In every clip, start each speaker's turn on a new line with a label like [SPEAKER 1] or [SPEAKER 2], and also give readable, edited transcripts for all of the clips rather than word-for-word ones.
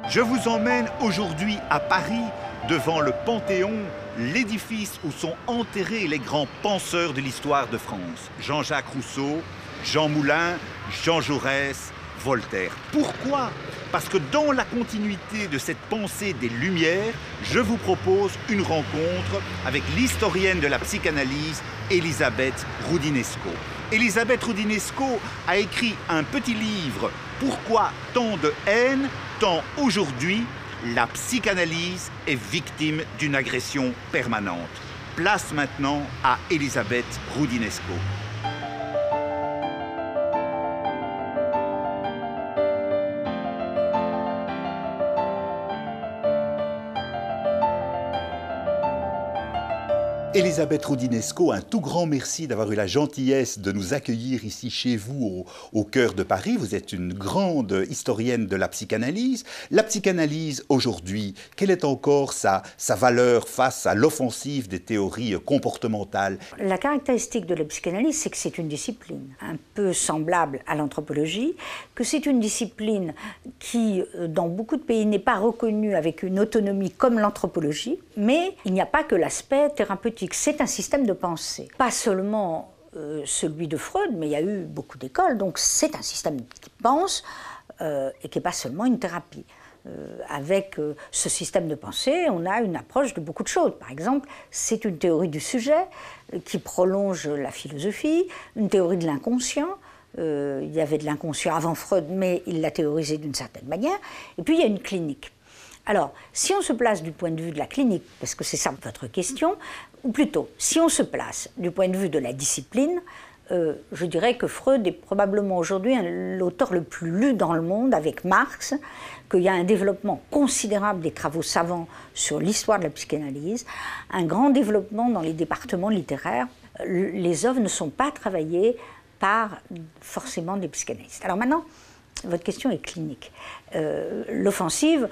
[SPEAKER 1] Je vous emmène aujourd'hui à Paris, devant le Panthéon, l'édifice où sont enterrés les grands penseurs de l'histoire de France. Jean-Jacques Rousseau, Jean Moulin, Jean Jaurès, Voltaire. Pourquoi? Parce que dans la continuité de cette pensée des Lumières, je vous propose une rencontre avec l'historienne de la psychanalyse, Elisabeth Roudinesco. Elisabeth Roudinesco a écrit un petit livre « Pourquoi tant de haine, tant aujourd'hui, la psychanalyse est victime d'une agression permanente ». Place maintenant à Elisabeth Roudinesco. Elisabeth Roudinesco, un tout grand merci d'avoir eu la gentillesse de nous accueillir ici chez vous au cœur de Paris. Vous êtes une grande historienne de la psychanalyse. La psychanalyse aujourd'hui, quelle est encore sa valeur face à l'offensive des théories comportementales?
[SPEAKER 2] La caractéristique de la psychanalyse, c'est que c'est une discipline un peu semblable à l'anthropologie, que c'est une discipline qui, dans beaucoup de pays, n'est pas reconnue avec une autonomie comme l'anthropologie, mais il n'y a pas que l'aspect thérapeutique. C'est un système de pensée, pas seulement celui de Freud, mais il y a eu beaucoup d'écoles, donc c'est un système qui pense et qui n'est pas seulement une thérapie. Avec ce système de pensée, on a une approche de beaucoup de choses. Par exemple, c'est une théorie du sujet qui prolonge la philosophie, une théorie de l'inconscient. Il y avait de l'inconscient avant Freud, mais il l'a théorisé d'une certaine manière. Et puis il y a une clinique. Alors, si on se place du point de vue de la clinique, parce que c'est ça votre question, ou plutôt, si on se place du point de vue de la discipline, je dirais que Freud est probablement aujourd'hui l'auteur le plus lu dans le monde avec Marx, qu'il y a un développement considérable des travaux savants sur l'histoire de la psychanalyse, un grand développement dans les départements littéraires. Les œuvres ne sont pas travaillées par forcément des psychanalystes. Alors maintenant, votre question est clinique. L'offensive,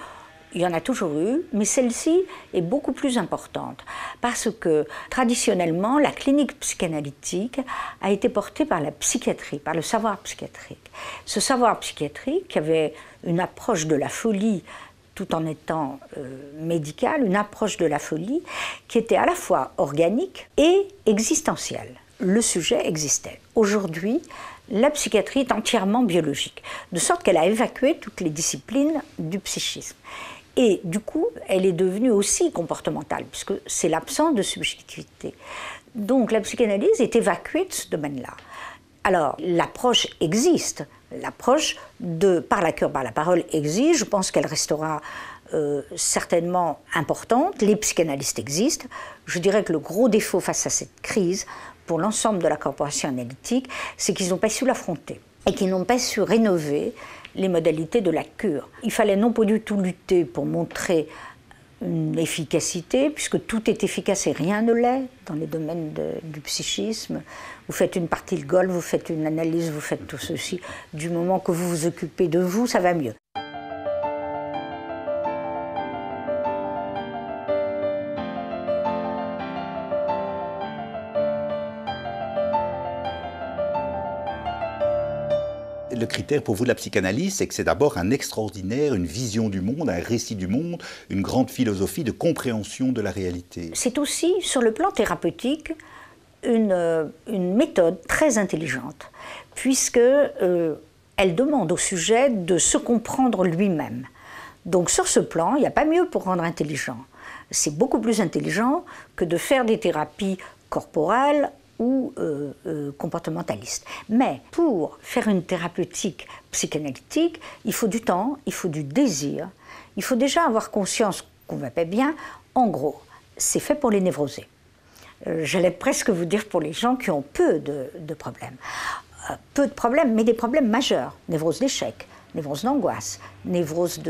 [SPEAKER 2] il y en a toujours eu, mais celle-ci est beaucoup plus importante parce que traditionnellement, la clinique psychanalytique a été portée par la psychiatrie, par le savoir psychiatrique. Ce savoir psychiatrique avait une approche de la folie tout en étant médicale, une approche de la folie qui était à la fois organique et existentielle. Le sujet existait. Aujourd'hui, la psychiatrie est entièrement biologique, de sorte qu'elle a évacué toutes les disciplines du psychisme. Et du coup, elle est devenue aussi comportementale, puisque c'est l'absence de subjectivité. Donc la psychanalyse est évacuée de ce domaine-là. Alors, l'approche existe, l'approche de par la cure, par la parole existe, je pense qu'elle restera certainement importante, les psychanalystes existent. Je dirais que le gros défaut face à cette crise, pour l'ensemble de la corporation analytique, c'est qu'ils n'ont pas su l'affronter et qu'ils n'ont pas su rénover les modalités de la cure. Il fallait non pas du tout lutter pour montrer une efficacité, puisque tout est efficace et rien ne l'est dans les domaines du psychisme. Vous faites une partie de golf, vous faites une analyse, vous faites tout ceci. Du moment que vous vous occupez de vous, ça va mieux.
[SPEAKER 1] Le critère pour vous de la psychanalyse, c'est que c'est d'abord un extraordinaire, une vision du monde, un récit du monde, une grande philosophie de compréhension de la réalité.
[SPEAKER 2] C'est aussi, sur le plan thérapeutique, une méthode très intelligente, puisque elle demande au sujet de se comprendre lui-même. Donc sur ce plan, il n'y a pas mieux pour rendre intelligent. C'est beaucoup plus intelligent que de faire des thérapies corporelles ou comportementaliste. Mais pour faire une thérapeutique psychanalytique, il faut du temps, il faut du désir, il faut déjà avoir conscience qu'on ne va pas bien. En gros, c'est fait pour les névrosés. J'allais presque vous dire pour les gens qui ont peu de problèmes. Peu de problèmes, mais des problèmes majeurs. Névrose d'échec, névrose d'angoisse, névrose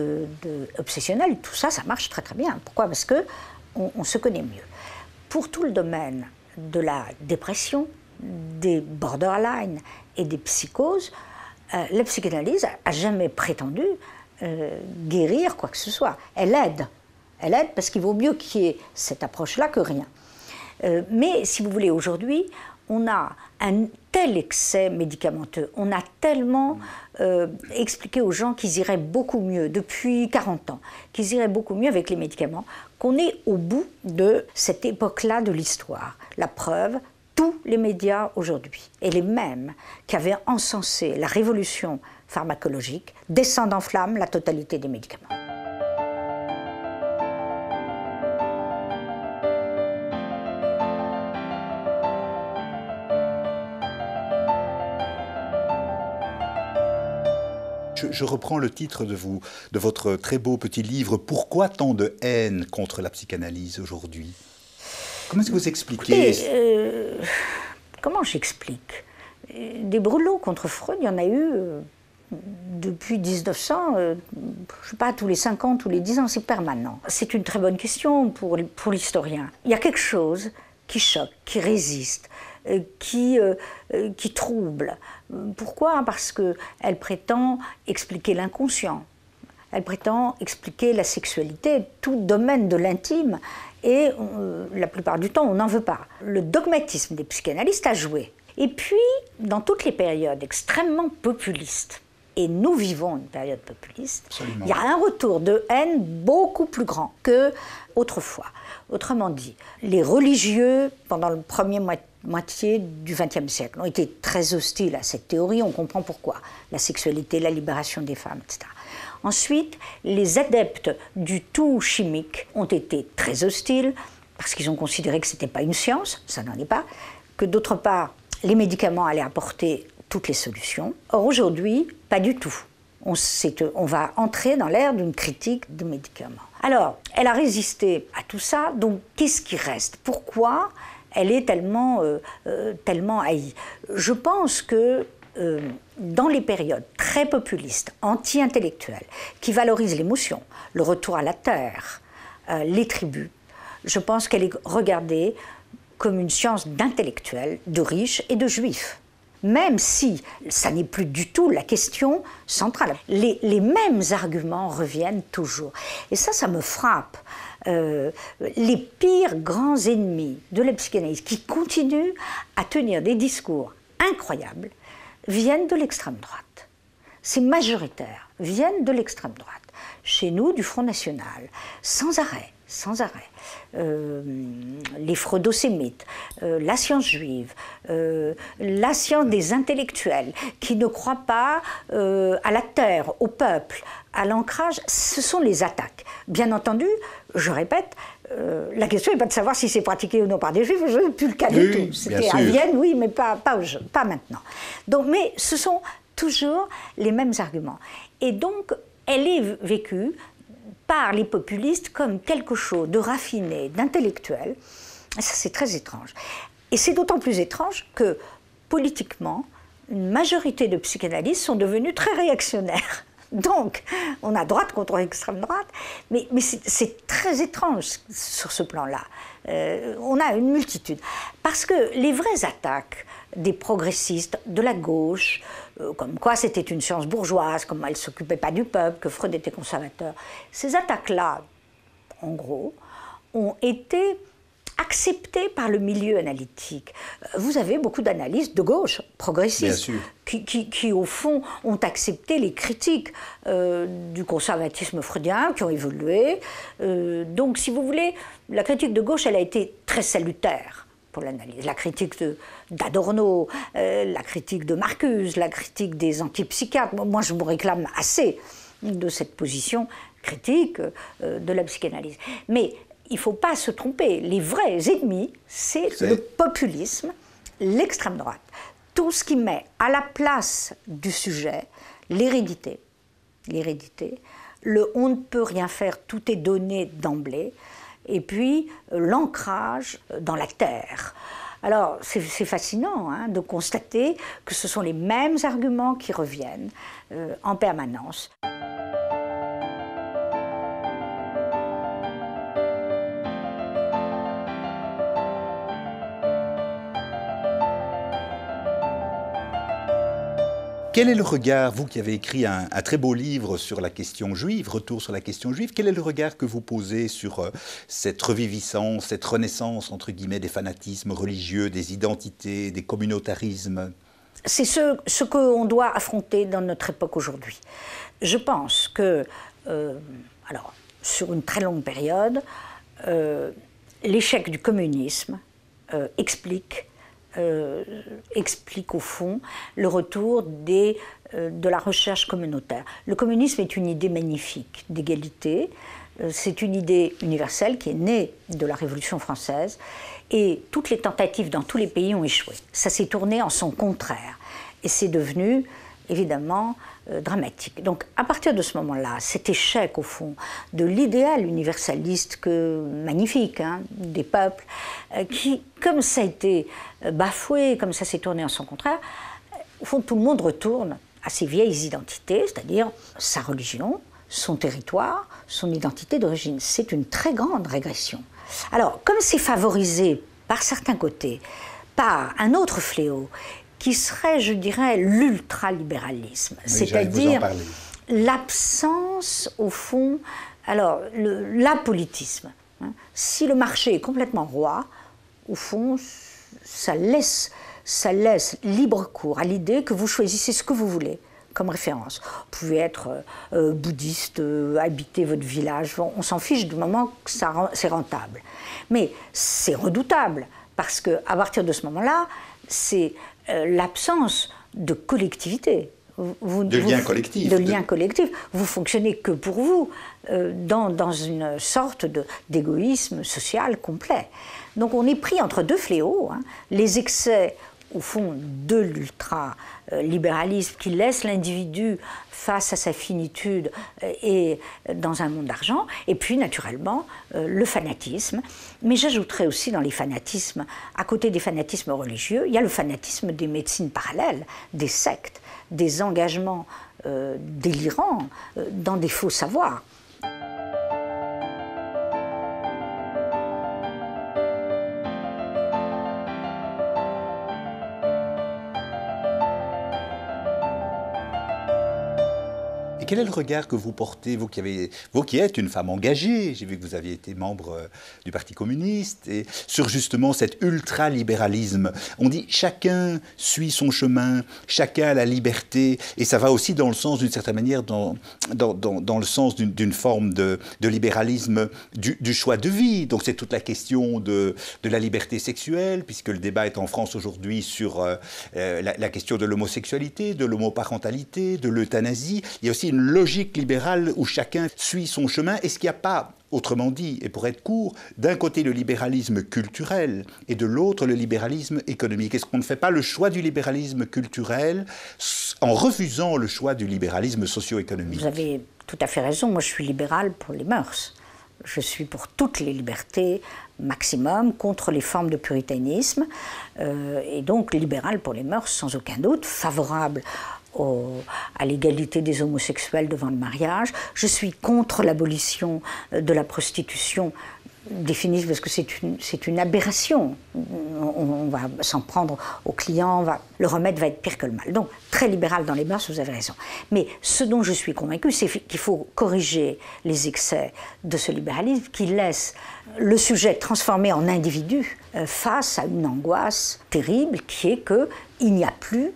[SPEAKER 2] obsessionnelle, tout ça, ça marche très très bien. Pourquoi? Parce qu'on se connaît mieux. Pour tout le domaine de la dépression, des borderline et des psychoses, la psychanalyse n'a jamais prétendu guérir quoi que ce soit. Elle aide. Elle aide parce qu'il vaut mieux qu'il y ait cette approche-là que rien. Mais si vous voulez, aujourd'hui, on a un tel excès médicamenteux, on a tellement expliqué aux gens qu'ils iraient beaucoup mieux depuis 40 ans, qu'ils iraient beaucoup mieux avec les médicaments, qu'on est au bout de cette époque-là de l'histoire. La preuve, tous les médias aujourd'hui, et les mêmes qui avaient encensé la révolution pharmacologique, descendent en flammes la totalité des médicaments.
[SPEAKER 1] Je reprends le titre de votre très beau petit livre. Pourquoi tant de haine contre la psychanalyse aujourd'hui? Comment est-ce que vous expliquez?
[SPEAKER 2] Comment j'explique? Des brûlots contre Freud, il y en a eu depuis 1900, je ne sais pas, tous les 5 ans, tous les 10 ans, c'est permanent. C'est une très bonne question pour l'historien. Il y a quelque chose qui choque, qui résiste, qui trouble. Pourquoi? Parce qu'elle prétend expliquer l'inconscient. Elle prétend expliquer la sexualité, tout domaine de l'intime, et la plupart du temps, on n'en veut pas. Le dogmatisme des psychanalystes a joué. Et puis, dans toutes les périodes extrêmement populistes, et nous vivons une période populiste,
[SPEAKER 1] Absolument.
[SPEAKER 2] il y a un retour de haine beaucoup plus grand qu'autrefois. Autrement dit, les religieux, pendant le premier moitié du XXe siècle, ont été très hostiles à cette théorie, on comprend pourquoi. La sexualité, la libération des femmes, etc. Ensuite, les adeptes du tout chimique ont été très hostiles, parce qu'ils ont considéré que ce n'était pas une science, ça n'en est pas, que d'autre part, les médicaments allaient apporter toutes les solutions. Or aujourd'hui, pas du tout. On va entrer dans l'ère d'une critique des médicaments. Alors, elle a résisté à tout ça, donc qu'est-ce qui reste? Pourquoi elle est tellement haïe? Je pense que dans les périodes très populistes, anti-intellectuelles, qui valorisent l'émotion, le retour à la terre, les tribus, je pense qu'elle est regardée comme une science d'intellectuels, de riches et de juifs. Même si ça n'est plus du tout la question centrale. Les mêmes arguments reviennent toujours. Et ça me frappe. Les pires grands ennemis de la psychanalyse qui continuent à tenir des discours incroyables viennent de l'extrême droite. C'est majoritaire, viennent de l'extrême droite. Chez nous, du Front National, sans arrêt. Les freudosémites, la science juive, la science des intellectuels qui ne croient pas à la terre, au peuple, à l'ancrage, ce sont les attaques. Bien entendu, je répète, la question n'est pas de savoir si c'est pratiqué ou non par des juifs, ce n'est plus le cas du tout. C'était à Vienne, oui, mais pas maintenant. Donc, mais ce sont toujours les mêmes arguments. Et donc, elle est vécue par les populistes comme quelque chose de raffiné, d'intellectuel. Ça, c'est très étrange. Et c'est d'autant plus étrange que, politiquement, une majorité de psychanalystes sont devenus très réactionnaires. Donc, on a droite contre extrême droite, mais c'est très étrange sur ce plan-là. On a une multitude. Parce que les vraies attaques des progressistes, de la gauche, comme quoi c'était une science bourgeoise, comme elle ne s'occupait pas du peuple, que Freud était conservateur, ces attaques-là, en gros, ont été acceptées par le milieu analytique. Vous avez beaucoup d'analystes de gauche, progressistes, qui, au fond, ont accepté les critiques du conservatisme freudien, qui ont évolué. Donc, si vous voulez, la critique de gauche, elle a été très salutaire pour l'analyse. La critique d'Adorno, la critique de Marcuse, la critique des antipsychiatres. Moi, je me réclame assez de cette position critique de la psychanalyse. Mais il ne faut pas se tromper. Les vrais ennemis, c'est le populisme, l'extrême droite. Tout ce qui met à la place du sujet l'hérédité, le on ne peut rien faire, tout est donné d'emblée, et puis l'ancrage dans la terre. Alors, c'est fascinant de constater que ce sont les mêmes arguments qui reviennent en permanence.
[SPEAKER 1] Quel est le regard, vous qui avez écrit un très beau livre sur la question juive, Retour sur la question juive, quel est le regard que vous posez sur cette reviviscence, cette renaissance, entre guillemets, des fanatismes religieux, des identités, des communautarismes?
[SPEAKER 2] C'est ce qu'on doit affronter dans notre époque aujourd'hui. Je pense que, alors, sur une très longue période, l'échec du communisme explique au fond le retour de la recherche communautaire. Le communisme est une idée magnifique d'égalité, c'est une idée universelle qui est née de la Révolution française et toutes les tentatives dans tous les pays ont échoué. Ça s'est tourné en son contraire et c'est devenu évidemment dramatique. Donc à partir de ce moment-là, cet échec au fond de l'idéal universaliste magnifique des peuples, qui, comme ça a été bafoué, comme ça s'est tourné en son contraire, au fond tout le monde retourne à ses vieilles identités, c'est-à-dire sa religion, son territoire, son identité d'origine. C'est une très grande régression. Alors, comme c'est favorisé par certains côtés, par un autre fléau, qui serait, je dirais, l'ultralibéralisme, oui, c'est-à-dire l'absence, au fond, alors, l'apolitisme. Si le marché est complètement roi, au fond, ça laisse libre cours à l'idée que vous choisissez ce que vous voulez comme référence. Vous pouvez être bouddhiste, habiter votre village, on s'en fiche du moment que c'est rentable. Mais c'est redoutable, parce qu'à partir de ce moment-là, c'est l'absence de collectivité.
[SPEAKER 1] De lien collectif.
[SPEAKER 2] De lien collectif. Vous fonctionnez que pour vous, dans une sorte d'égoïsme social complet. Donc on est pris entre deux fléaux, les excès, au fond, de l'ultralibéralisme qui laisse l'individu face à sa finitude et dans un monde d'argent, et puis naturellement le fanatisme. Mais j'ajouterais aussi dans les fanatismes, à côté des fanatismes religieux, il y a le fanatisme des médecines parallèles, des sectes, des engagements délirants dans des faux savoirs.
[SPEAKER 1] Et quel est le regard que vous portez, vous qui êtes une femme engagée, j'ai vu que vous aviez été membre du Parti communiste, et sur justement cet ultralibéralisme. On dit chacun suit son chemin, chacun a la liberté, et ça va aussi dans le sens, d'une certaine manière, dans le sens d'une forme de libéralisme du choix de vie. Donc c'est toute la question de la liberté sexuelle, puisque le débat est en France aujourd'hui sur la question de l'homosexualité, de l'homoparentalité, de l'euthanasie. Il y a aussi une logique libérale où chacun suit son chemin. Est-ce qu'il n'y a pas, autrement dit, et pour être court, d'un côté le libéralisme culturel et de l'autre le libéralisme économique? Est-ce qu'on ne fait pas le choix du libéralisme culturel en refusant le choix du libéralisme socio-économique?
[SPEAKER 2] Vous avez tout à fait raison. Moi, je suis libérale pour les mœurs. Je suis pour toutes les libertés maximum, contre les formes de puritanisme, et donc libérale pour les mœurs sans aucun doute, favorable à l'égalité des homosexuels devant le mariage. Je suis contre l'abolition de la prostitution définie parce que c'est une aberration. On va s'en prendre aux clients, le remède va être pire que le mal. Donc, très libéral dans les mœurs, vous avez raison. Mais ce dont je suis convaincue, c'est qu'il faut corriger les excès de ce libéralisme qui laisse le sujet transformé en individu face à une angoisse terrible qui est qu'il n'y a plus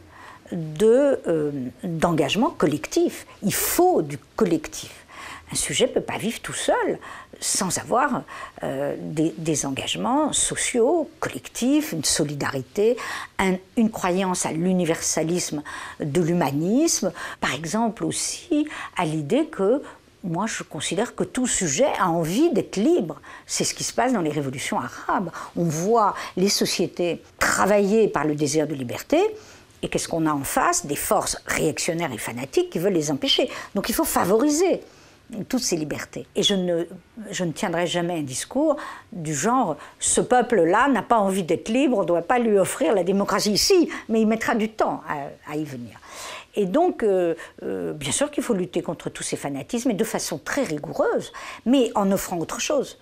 [SPEAKER 2] d'engagement collectif. Il faut du collectif. Un sujet ne peut pas vivre tout seul sans avoir des engagements sociaux, collectifs, une solidarité, une croyance à l'universalisme de l'humanisme. Par exemple aussi à l'idée que moi, je considère que tout sujet a envie d'être libre. C'est ce qui se passe dans les révolutions arabes. On voit les sociétés travailler par le désir de liberté. Et qu'est-ce qu'on a en face? Des forces réactionnaires et fanatiques qui veulent les empêcher. Donc il faut favoriser toutes ces libertés. Et je ne tiendrai jamais un discours du genre « ce peuple-là n'a pas envie d'être libre, on ne doit pas lui offrir la démocratie ici, mais il mettra du temps à y venir ». Et donc, bien sûr qu'il faut lutter contre tous ces fanatismes, et de façon très rigoureuse, mais en offrant autre chose.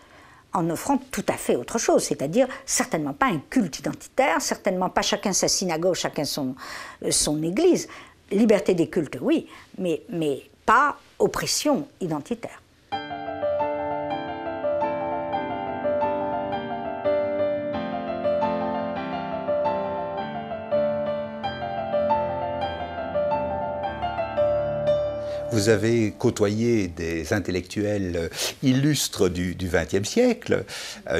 [SPEAKER 2] En offrant tout à fait autre chose, c'est-à-dire certainement pas un culte identitaire, certainement pas chacun sa synagogue, chacun son église, Liberté des cultes, oui, mais pas oppression identitaire.
[SPEAKER 1] Vous avez côtoyé des intellectuels illustres du XXe siècle,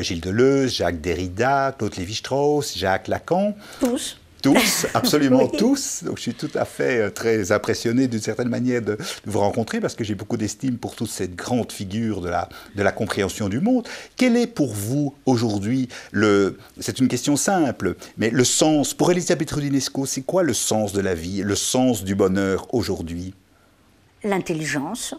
[SPEAKER 1] Gilles Deleuze, Jacques Derrida, Claude Lévi-Strauss, Jacques Lacan.
[SPEAKER 2] Tous.
[SPEAKER 1] Tous, absolument
[SPEAKER 2] Oui.
[SPEAKER 1] tous. Donc je suis tout à fait très impressionné d'une certaine manière de vous rencontrer parce que j'ai beaucoup d'estime pour toute cette grande figure de la compréhension du monde. Quel est pour vous aujourd'hui, c'est une question simple, mais le sens, pour Elisabeth Roudinesco, c'est quoi le sens de la vie, le sens du bonheur aujourd'hui?
[SPEAKER 2] L'intelligence,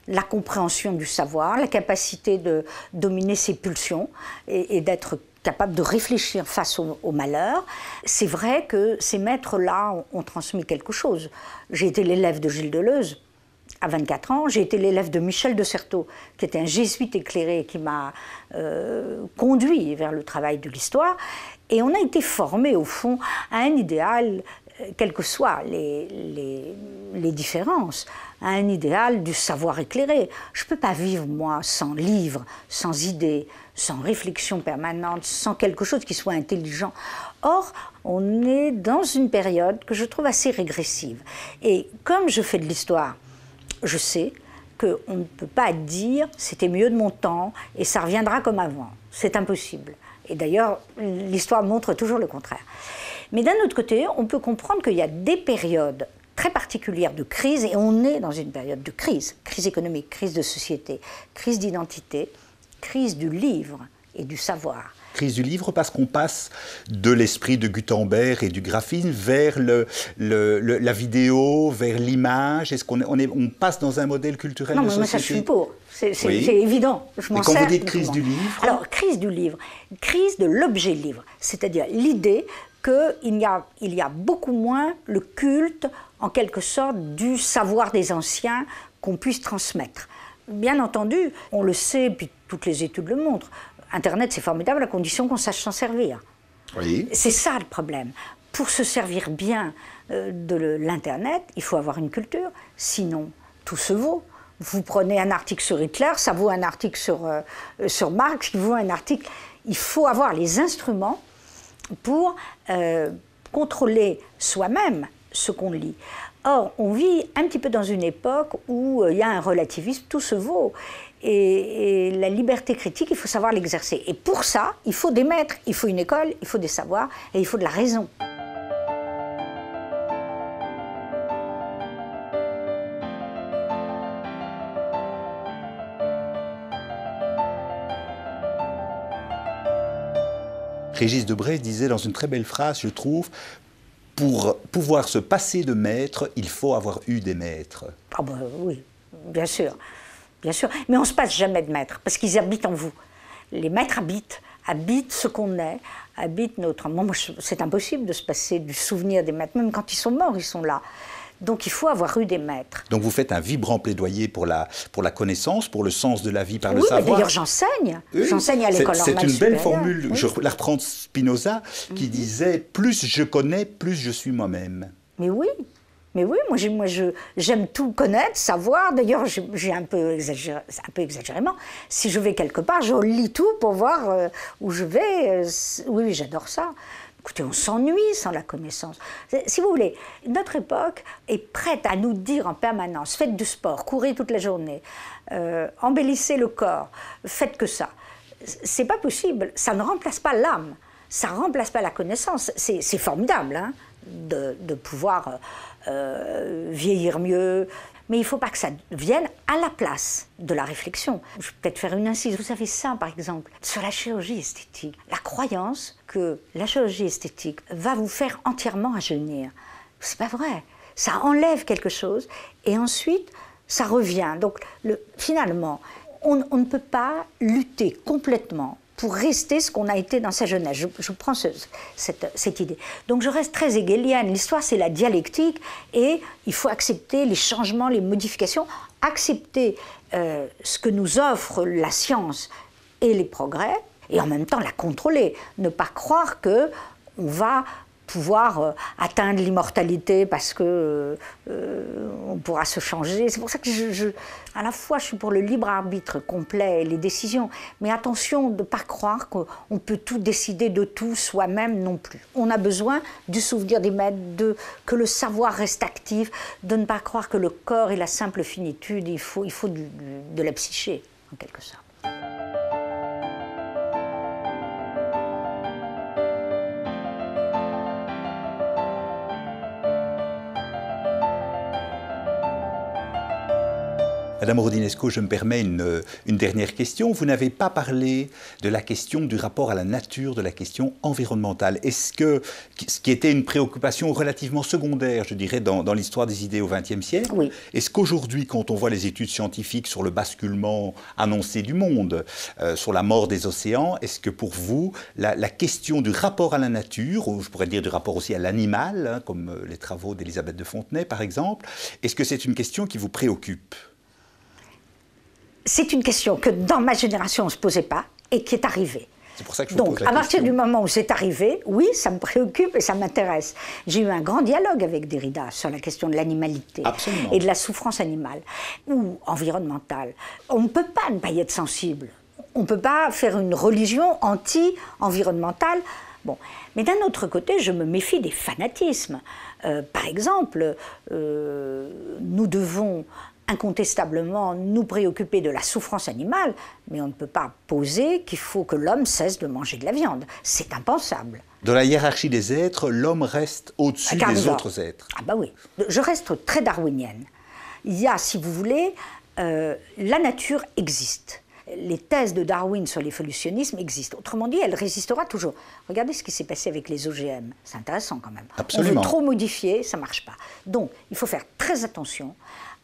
[SPEAKER 2] la compréhension du savoir, la capacité de dominer ses pulsions et d'être capable de réfléchir face au malheur. C'est vrai que ces maîtres-là ont transmis quelque chose. J'ai été l'élève de Gilles Deleuze à 24 ans, j'ai été l'élève de Michel de Certeau, qui était un jésuite écléré qui m'a conduit vers le travail de l'histoire. Et on a été formés, au fond, à un idéal, quelles que soient les différences, à un idéal du savoir éclairé. Je ne peux pas vivre, moi, sans livres, sans idées, sans réflexion permanente, sans quelque chose qui soit intelligent. Or, on est dans une période que je trouve assez régressive. Et comme je fais de l'histoire, je sais qu'on ne peut pas dire « c'était mieux de mon temps et ça reviendra comme avant ». C'est impossible. Et d'ailleurs, l'histoire montre toujours le contraire. Mais d'un autre côté, on peut comprendre qu'il y a des périodes très particulière de crise, et on est dans une période de crise économique, crise de société, crise d'identité, crise du livre et du savoir.
[SPEAKER 1] Crise du livre parce qu'on passe de l'esprit de Gutenberg et du graphisme vers la vidéo, vers l'image. Est-ce on passe dans un modèle culturel de société?
[SPEAKER 2] Non, mais ça je suis pour. C'est évident. Je m'en sers.
[SPEAKER 1] Et quand vous dites crise du livre?
[SPEAKER 2] Alors, crise du livre, crise de l'objet livre, c'est-à-dire l'idée qu'il y a beaucoup moins le culte, en quelque sorte, du savoir des anciens qu'on puisse transmettre. Bien entendu, on le sait, puis toutes les études le montrent, Internet c'est formidable à condition qu'on sache s'en servir.
[SPEAKER 1] Oui.
[SPEAKER 2] C'est ça le problème. Pour se servir bien de l'Internet, il faut avoir une culture, sinon tout se vaut. Vous prenez un article sur Hitler, ça vaut un article sur Marx, qui vaut un article... Il faut avoir les instruments pour contrôler soi-même ce qu'on lit. Or, on vit un petit peu dans une époque où il y a un relativisme, tout se vaut. Et la liberté critique, il faut savoir l'exercer. Et pour ça, il faut des maîtres, il faut une école, il faut des savoirs et il faut de la raison.
[SPEAKER 1] Régis Debray disait dans une très belle phrase, je trouve, pour pouvoir se passer de maître, il faut avoir eu des maîtres.
[SPEAKER 2] Ah ben oui, bien sûr, bien sûr. Mais on ne se passe jamais de maîtres, parce qu'ils habitent en vous. Les maîtres habitent ce qu'on est, habitent notre... Moi, c'est impossible de se passer du souvenir des maîtres. Même quand ils sont morts, ils sont là. Donc il faut avoir eu des maîtres.
[SPEAKER 1] Donc vous faites un vibrant plaidoyer pour la connaissance, pour le sens de la vie par le savoir.
[SPEAKER 2] Oui, d'ailleurs j'enseigne.
[SPEAKER 1] Oui,
[SPEAKER 2] j'enseigne à l'école normale supérieure.
[SPEAKER 1] C'est une belle formule, oui. Je la reprends de Spinoza, qui disait « plus je connais, plus je suis moi-même ».
[SPEAKER 2] Mais oui, moi j'aime tout connaître, savoir. D'ailleurs, j'ai un peu exagérément. Si je vais quelque part, je lis tout pour voir où je vais. Oui, j'adore ça. Écoutez, on s'ennuie sans la connaissance. Si vous voulez, notre époque est prête à nous dire en permanence, faites du sport, courez toute la journée, embellissez le corps, faites que ça. C'est pas possible, ça ne remplace pas l'âme, ça ne remplace pas la connaissance. C'est formidable hein, de pouvoir vieillir mieux, mais il ne faut pas que ça vienne à la place de la réflexion. Je vais peut-être faire une incise. Vous savez ça, par exemple, sur la chirurgie esthétique. La croyance que la chirurgie esthétique va vous faire entièrement rajeunir. C'est pas vrai. Ça enlève quelque chose et ensuite, ça revient. Donc, finalement, on ne peut pas lutter complètement pour rester ce qu'on a été dans sa jeunesse. Je prends cette idée. Donc je reste très hegelienne. L'histoire, c'est la dialectique et il faut accepter les changements, les modifications, accepter ce que nous offre la science et les progrès, et en même temps la contrôler. Ne pas croire qu'on va pouvoir atteindre l'immortalité parce que on pourra se changer. C'est pour ça que à la fois je suis pour le libre arbitre complet et les décisions, mais attention de ne pas croire qu'on peut tout décider de tout soi-même non plus. On a besoin du souvenir des maîtres, que le savoir reste actif, de ne pas croire que le corps est la simple finitude, il faut de la psyché en quelque sorte.
[SPEAKER 1] Madame Rodinesco, je me permets une dernière question. Vous n'avez pas parlé de la question du rapport à la nature, de la question environnementale. Est-ce que, ce qui était une préoccupation relativement secondaire, je dirais, dans l'histoire des idées au XXe siècle,
[SPEAKER 2] oui.
[SPEAKER 1] Est-ce qu'aujourd'hui, quand on voit les études scientifiques sur le basculement annoncé du monde, sur la mort des océans, est-ce que pour vous, la question du rapport à la nature, ou je pourrais dire du rapport aussi à l'animal, hein, comme les travaux d'Élisabeth de Fontenay par exemple, est-ce que c'est une question qui vous préoccupe ?
[SPEAKER 2] C'est une question que dans ma génération on ne se posait pas et qui est arrivée.
[SPEAKER 1] C'est pour ça que je vous pose la
[SPEAKER 2] à partir du moment où c'est arrivé, oui, ça me préoccupe et ça m'intéresse. J'ai eu un grand dialogue avec Derrida sur la question de l'animalité et de la souffrance animale ou environnementale. On ne peut pas ne pas y être sensible. On ne peut pas faire une religion anti-environnementale. Bon. Mais d'un autre côté, je me méfie des fanatismes. Par exemple, nous devons incontestablement nous préoccuper de la souffrance animale, mais on ne peut pas poser qu'il faut que l'homme cesse de manger de la viande. C'est impensable.
[SPEAKER 1] Dans la hiérarchie des êtres, l'homme reste au-dessus des autres êtres.
[SPEAKER 2] Ah bah oui, je reste très darwinienne. Il y a, si vous voulez, la nature existe. Les thèses de Darwin sur l'évolutionnisme existent. Autrement dit, elle résistera toujours. Regardez ce qui s'est passé avec les OGM. C'est intéressant quand même.
[SPEAKER 1] Absolument.
[SPEAKER 2] On veut trop modifier, ça ne marche pas. Donc, il faut faire très attention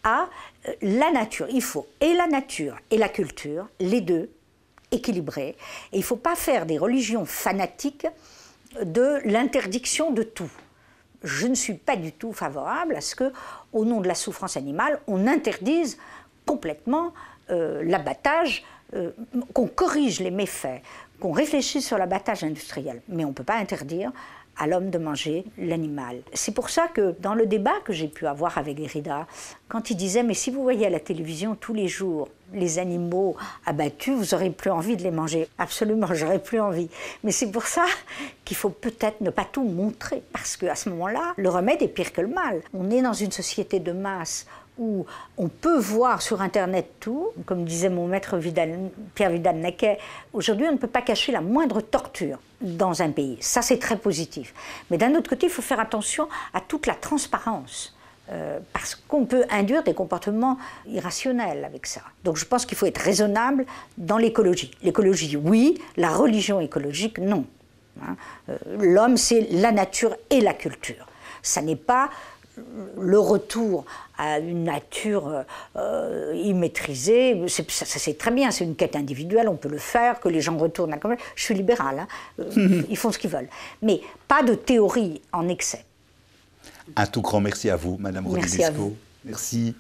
[SPEAKER 2] à la nature. Il faut et la nature et la culture, les deux, équilibrés. Et il ne faut pas faire des religions fanatiques de l'interdiction de tout. Je ne suis pas du tout favorable à ce que, au nom de la souffrance animale, on interdise complètement l'abattage, qu'on corrige les méfaits, qu'on réfléchisse sur l'abattage industriel. Mais on ne peut pas interdire à l'homme de manger l'animal. C'est pour ça que dans le débat que j'ai pu avoir avec Derrida, quand il disait « mais si vous voyez à la télévision tous les jours les animaux abattus, vous n'aurez plus envie de les manger. » Absolument, j'aurais plus envie. Mais c'est pour ça qu'il faut peut-être ne pas tout montrer, parce qu'à ce moment-là, le remède est pire que le mal. On est dans une société de masse où on peut voir sur Internet tout, comme disait mon maître Pierre Vidal-Naquet, aujourd'hui on ne peut pas cacher la moindre torture dans un pays. Ça c'est très positif. Mais d'un autre côté, il faut faire attention à toute la transparence, parce qu'on peut induire des comportements irrationnels avec ça. Donc je pense qu'il faut être raisonnable dans l'écologie. L'écologie, oui, la religion écologique, non. Hein, l'homme, c'est la nature et la culture. Ça n'est pas le retour à une nature immaîtrisée, ça c'est très bien, c'est une quête individuelle, on peut le faire, que les gens retournent à... Je suis libérale, hein, ils font ce qu'ils veulent. Mais pas de théorie en excès.
[SPEAKER 1] Un tout grand merci à vous, Madame Rodinesco.
[SPEAKER 2] Merci à vous.
[SPEAKER 1] Merci.